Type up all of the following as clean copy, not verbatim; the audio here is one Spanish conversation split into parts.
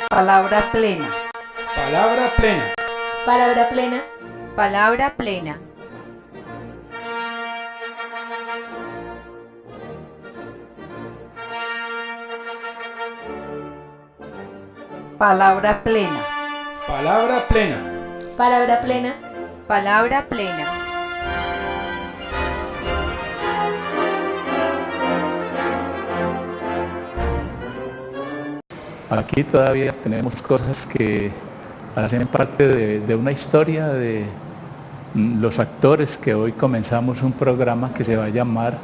Palabra plena. Palabra plena. Palabra plena. Palabra plena. Palabra plena. Palabra plena. Palabra plena. Palabra plena. Aquí todavía tenemos cosas que hacen parte de una historia de los actores que hoy comenzamos un programa que se va a llamar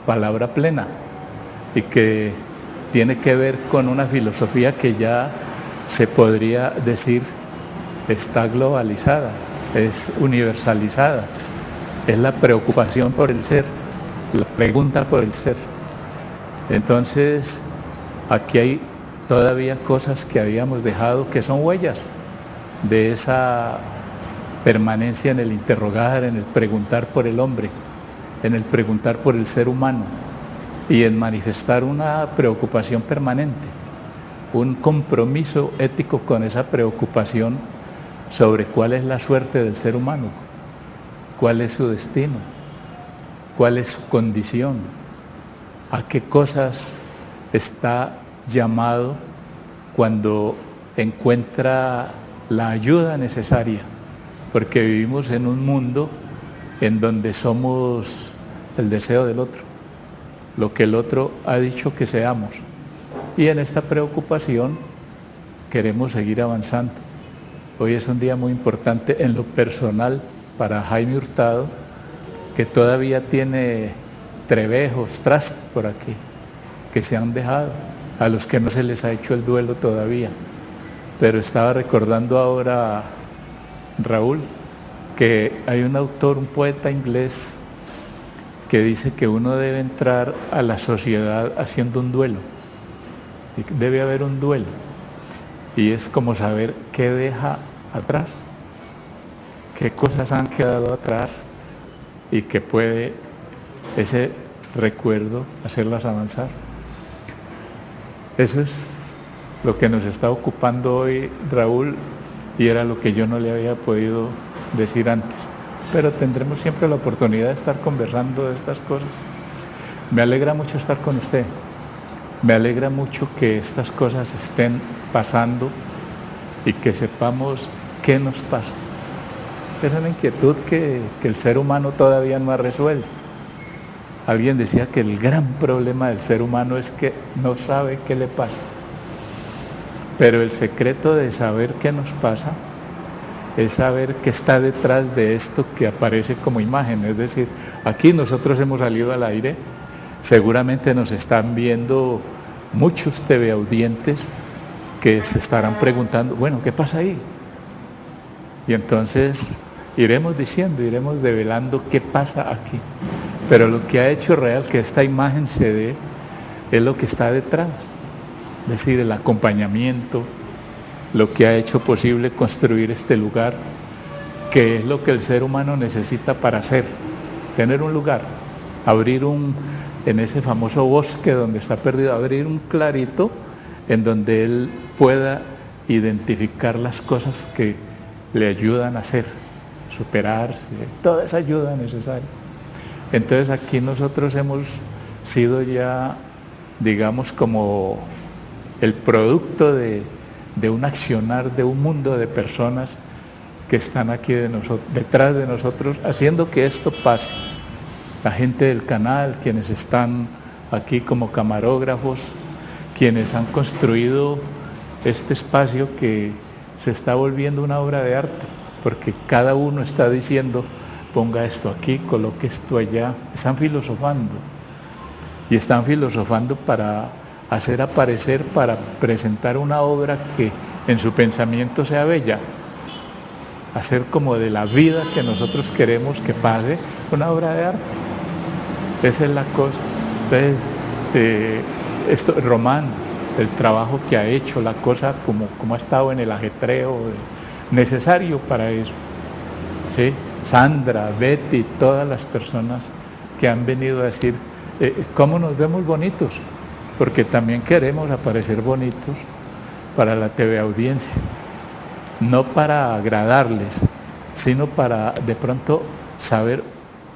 Palabra Plena y que tiene que ver con una filosofía que ya se podría decir está globalizada, es universalizada, es la preocupación por el ser, la pregunta por el ser. Entonces, aquí hay todavía cosas que habíamos dejado que son huellas de esa permanencia en el interrogar, en el preguntar por el hombre, en el preguntar por el ser humano y en manifestar una preocupación permanente, un compromiso ético con esa preocupación sobre cuál es la suerte del ser humano, cuál es su destino, cuál es su condición, a qué cosas está llamado cuando encuentra la ayuda necesaria, porque vivimos en un mundo en donde somos el deseo del otro, lo que el otro ha dicho que seamos, y en esta preocupación queremos seguir avanzando. Hoy es un día muy importante en lo personal para Jaime Hurtado, que todavía tiene trevejos, trastos por aquí, que se han dejado, a los que no se les ha hecho el duelo todavía. Pero estaba recordando ahora, Raúl, que hay un autor, un poeta inglés, que dice que uno debe entrar a la sociedad haciendo un duelo. Y debe haber un duelo. Y es como saber qué deja atrás, qué cosas han quedado atrás y que puede ese recuerdo hacerlas avanzar. Eso es lo que nos está ocupando hoy, Raúl, y era lo que yo no le había podido decir antes. Pero tendremos siempre la oportunidad de estar conversando de estas cosas. Me alegra mucho estar con usted. Me alegra mucho que estas cosas estén pasando y que sepamos qué nos pasa. Es una inquietud que el ser humano todavía no ha resuelto. Alguien decía que el gran problema del ser humano es que no sabe qué le pasa. Pero el secreto de saber qué nos pasa es saber qué está detrás de esto que aparece como imagen. Es decir, aquí nosotros hemos salido al aire, seguramente nos están viendo muchos teleaudientes que se estarán preguntando, bueno, ¿qué pasa ahí? Y entonces iremos diciendo, iremos develando qué pasa aquí. Pero lo que ha hecho real que esta imagen se dé es lo que está detrás, es decir, el acompañamiento, lo que ha hecho posible construir este lugar, que es lo que el ser humano necesita para ser, tener un lugar, abrir en ese famoso bosque donde está perdido, abrir un clarito en donde él pueda identificar las cosas que le ayudan a ser, superarse, toda esa ayuda necesaria. Entonces aquí nosotros hemos sido ya, digamos, como el producto de un accionar de un mundo de personas que están aquí detrás de nosotros, haciendo que esto pase. La gente del canal, quienes están aquí como camarógrafos, quienes han construido este espacio que se está volviendo una obra de arte, porque cada uno está diciendo, ponga esto aquí, coloque esto allá. Están filosofando, y están filosofando para hacer aparecer, para presentar una obra que en su pensamiento sea bella, hacer como de la vida que nosotros queremos que pase una obra de arte. Esa es la cosa. Entonces, Román, el trabajo que ha hecho, la cosa como ha estado en el ajetreo necesario para eso, ¿sí? Sandra, Betty, todas las personas que han venido a decir cómo nos vemos bonitos, porque también queremos aparecer bonitos para la TV audiencia, no para agradarles, sino para de pronto saber,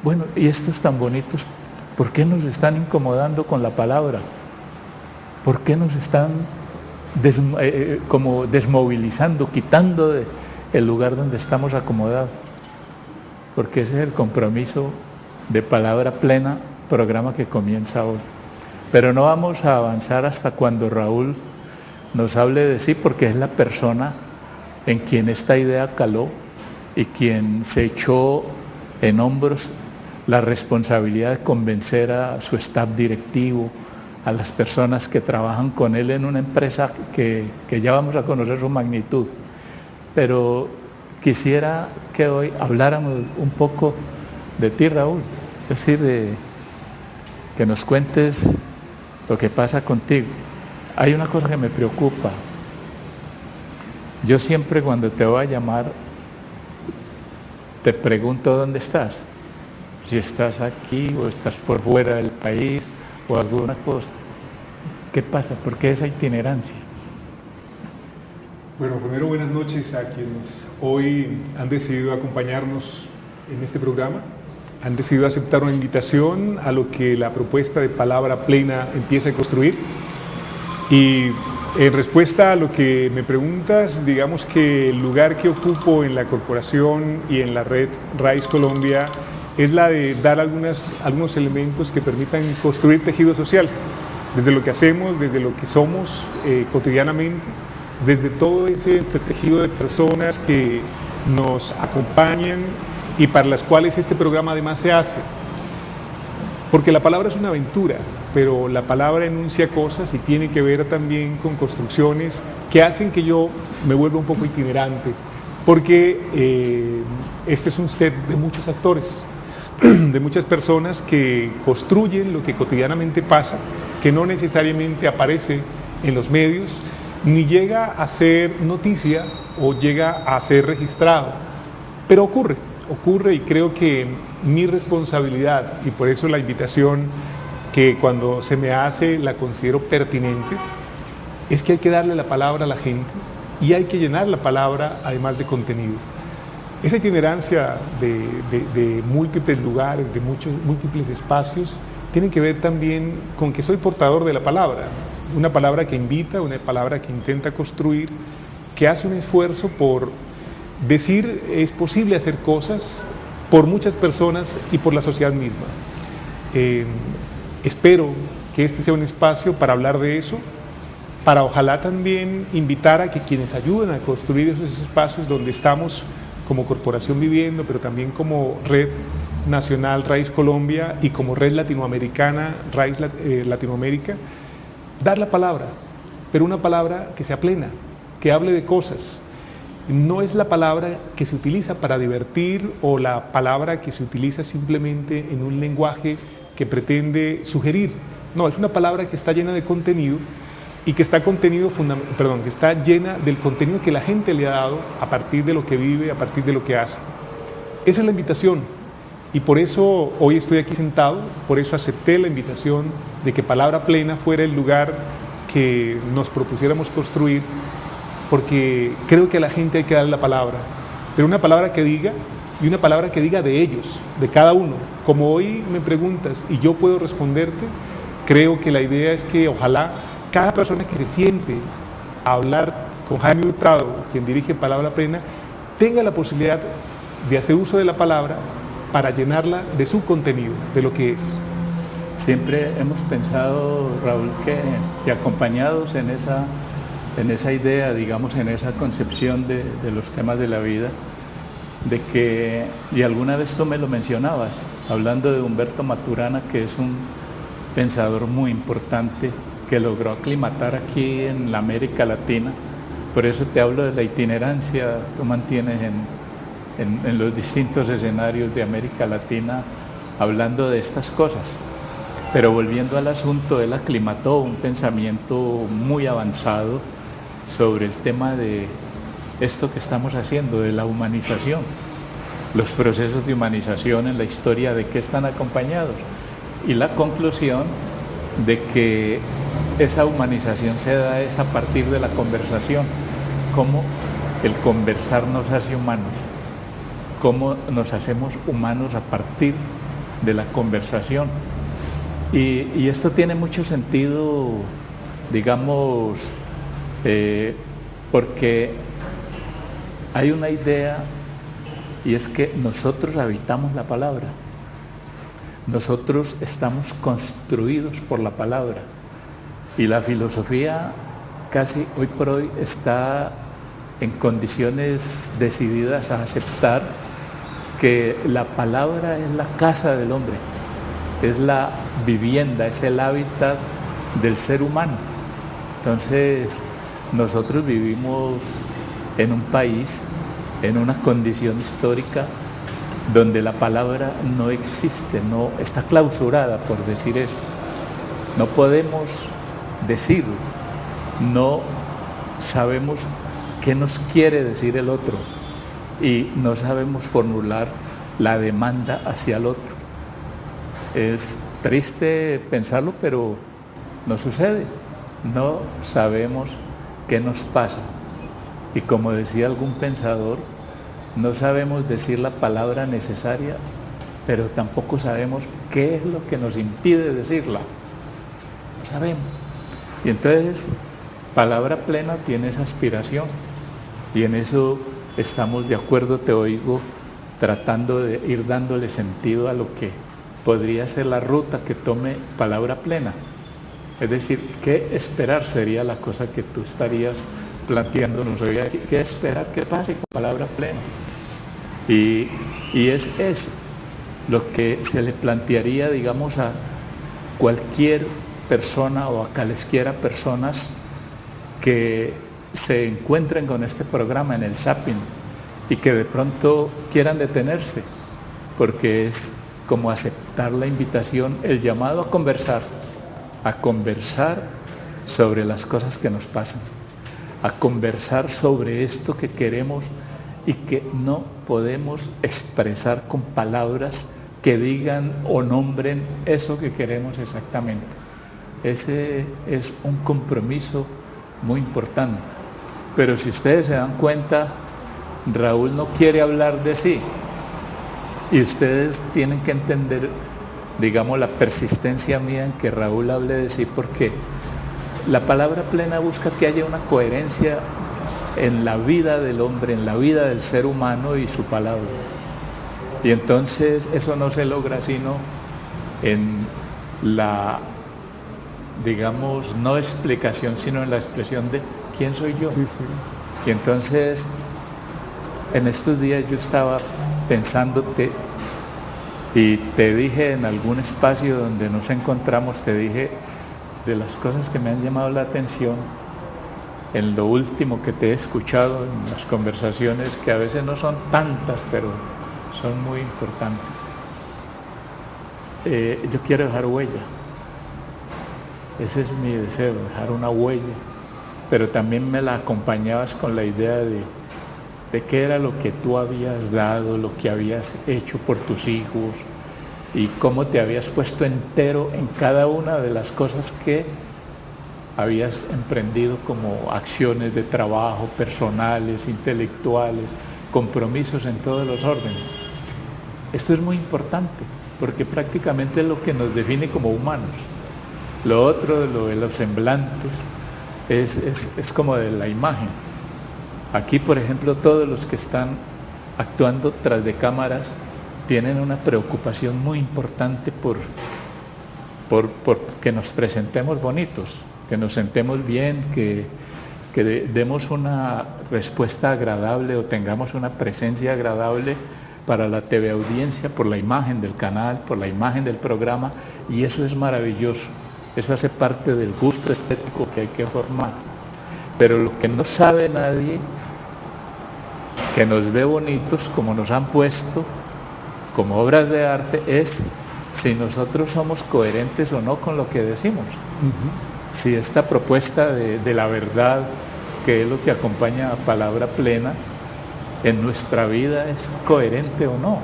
bueno, y estos tan bonitos, ¿por qué nos están incomodando con la palabra? ¿Por qué nos están como desmovilizando, quitando el lugar donde estamos acomodados? Porque ese es el compromiso de Palabra Plena, programa que comienza hoy. Pero no vamos a avanzar hasta cuando Raúl nos hable de sí, porque es la persona en quien esta idea caló y quien se echó en hombros la responsabilidad de convencer a su staff directivo, a las personas que trabajan con él en una empresa que ya vamos a conocer su magnitud. Pero quisiera que hoy habláramos un poco de ti, Raúl, es decir, que nos cuentes lo que pasa contigo. Hay una cosa que me preocupa. Yo siempre cuando te voy a llamar te pregunto dónde estás, si estás aquí o estás por fuera del país o alguna cosa. ¿Qué pasa? ¿Por qué esa itinerancia? Bueno, primero buenas noches a quienes hoy han decidido acompañarnos en este programa. Han decidido aceptar una invitación a lo que la propuesta de Palabra Plena empieza a construir. Y en respuesta a lo que me preguntas, digamos que el lugar que ocupo en la corporación y en la red RAIZ Colombia es la de dar algunos elementos que permitan construir tejido social, desde lo que hacemos, desde lo que somos cotidianamente, desde todo ese tejido de personas que nos acompañan y para las cuales este programa además se hace. Porque la palabra es una aventura, pero la palabra enuncia cosas y tiene que ver también con construcciones que hacen que yo me vuelva un poco itinerante, porque este es un set de muchos actores, de muchas personas que construyen lo que cotidianamente pasa, que no necesariamente aparece en los medios, ni llega a ser noticia o llega a ser registrado, pero ocurre y creo que mi responsabilidad, y por eso la invitación que cuando se me hace la considero pertinente, es que hay que darle la palabra a la gente y hay que llenar la palabra además de contenido. Esa itinerancia de múltiples lugares, de múltiples espacios, tiene que ver también con que soy portador de la palabra, una palabra que invita, una palabra que intenta construir, que hace un esfuerzo por decir es posible hacer cosas por muchas personas y por la sociedad misma. Espero que este sea un espacio para hablar de eso, para ojalá también invitar a que quienes ayuden a construir esos espacios donde estamos como corporación viviendo, pero también como red nacional RAIZ Colombia y como red latinoamericana RAIZ Latinoamérica, dar la palabra, pero una palabra que sea plena, que hable de cosas. No es la palabra que se utiliza para divertir o la palabra que se utiliza simplemente en un lenguaje que pretende sugerir. No, es una palabra que está llena de contenido y que está que está llena del contenido que la gente le ha dado a partir de lo que vive, a partir de lo que hace. Esa es la invitación y por eso hoy estoy aquí sentado, por eso acepté la invitación de que Palabra Plena fuera el lugar que nos propusiéramos construir, porque creo que a la gente hay que darle la palabra, pero una palabra que diga, y una palabra que diga de ellos, de cada uno. Como hoy me preguntas y yo puedo responderte, creo que la idea es que ojalá cada persona que se siente a hablar con Jaime Hurtado, quien dirige Palabra Plena, tenga la posibilidad de hacer uso de la palabra para llenarla de su contenido, de lo que es. Siempre hemos pensado, Raúl, que acompañados en esa idea, digamos, en esa concepción de los temas de la vida, de que, y alguna vez tú me lo mencionabas, hablando de Humberto Maturana, que es un pensador muy importante, que logró aclimatar aquí en la América Latina. Por eso te hablo de la itinerancia, tú mantienes en los distintos escenarios de América Latina hablando de estas cosas. Pero volviendo al asunto, él aclimató un pensamiento muy avanzado sobre el tema de esto que estamos haciendo, de la humanización. Los procesos de humanización en la historia, ¿de qué están acompañados? Y la conclusión de que esa humanización se da es a partir de la conversación, cómo el conversar nos hace humanos, cómo nos hacemos humanos a partir de la conversación. Y esto tiene mucho sentido, digamos, porque hay una idea, y es que nosotros habitamos la palabra. Nosotros estamos construidos por la palabra. Y la filosofía casi hoy por hoy está en condiciones decididas a aceptar que la palabra es la casa del hombre, es la vivienda, es el hábitat del ser humano. Entonces, nosotros vivimos en un país, en una condición histórica donde la palabra no existe, no está clausurada, por decir eso. No podemos decirlo, no sabemos qué nos quiere decir el otro y no sabemos formular la demanda hacia el otro. Es triste pensarlo, pero no sucede. No sabemos qué nos pasa. Y como decía algún pensador, no sabemos decir la palabra necesaria, pero tampoco sabemos qué es lo que nos impide decirla. No sabemos. Y entonces, palabra plena tiene esa aspiración. Y en eso estamos de acuerdo, te oigo, tratando de ir dándole sentido a lo que podría ser la ruta que tome palabra plena. Es decir, ¿qué esperar sería la cosa que tú estarías planteándonos hoy aquí? ¿Qué esperar que pase con palabra plena? Y es eso lo que se le plantearía, digamos, a cualquier persona o a cualesquiera personas que se encuentren con este programa en el Zapping y que de pronto quieran detenerse, porque es como aceptar la invitación, el llamado a conversar sobre las cosas que nos pasan, a conversar sobre esto que queremos y que no podemos expresar con palabras que digan o nombren eso que queremos exactamente. Ese es un compromiso muy importante. Pero si ustedes se dan cuenta, Raúl no quiere hablar de sí. Y ustedes tienen que entender, digamos, la persistencia mía en que Raúl hable de sí, porque la palabra plena busca que haya una coherencia en la vida del hombre, en la vida del ser humano y su palabra. Y entonces eso no se logra sino en la, digamos, no explicación, sino en la expresión de quién soy yo. Sí, sí. Y entonces, en estos días yo estaba pensándote y te dije en algún espacio donde nos encontramos, te dije de las cosas que me han llamado la atención en lo último que te he escuchado en las conversaciones, que a veces no son tantas, pero son muy importantes. Yo quiero dejar huella. Ese es mi deseo, dejar una huella. Pero también me la acompañabas con la idea de qué era lo que tú habías dado, lo que habías hecho por tus hijos y cómo te habías puesto entero en cada una de las cosas que habías emprendido como acciones de trabajo, personales, intelectuales, compromisos en todos los órdenes. Esto es muy importante porque prácticamente es lo que nos define como humanos. Lo otro, lo de los semblantes, es como de la imagen. Aquí, por ejemplo, todos los que están actuando tras de cámaras tienen una preocupación muy importante por que nos presentemos bonitos, que nos sentemos bien, que demos una respuesta agradable o tengamos una presencia agradable para la TV audiencia, por la imagen del canal, por la imagen del programa, y eso es maravilloso. Eso hace parte del gusto estético que hay que formar. Pero lo que no sabe nadie, que nos ve bonitos, como nos han puesto, como obras de arte, es si nosotros somos coherentes o no con lo que decimos. Si esta propuesta de la verdad, que es lo que acompaña a palabra plena, en nuestra vida es coherente o no.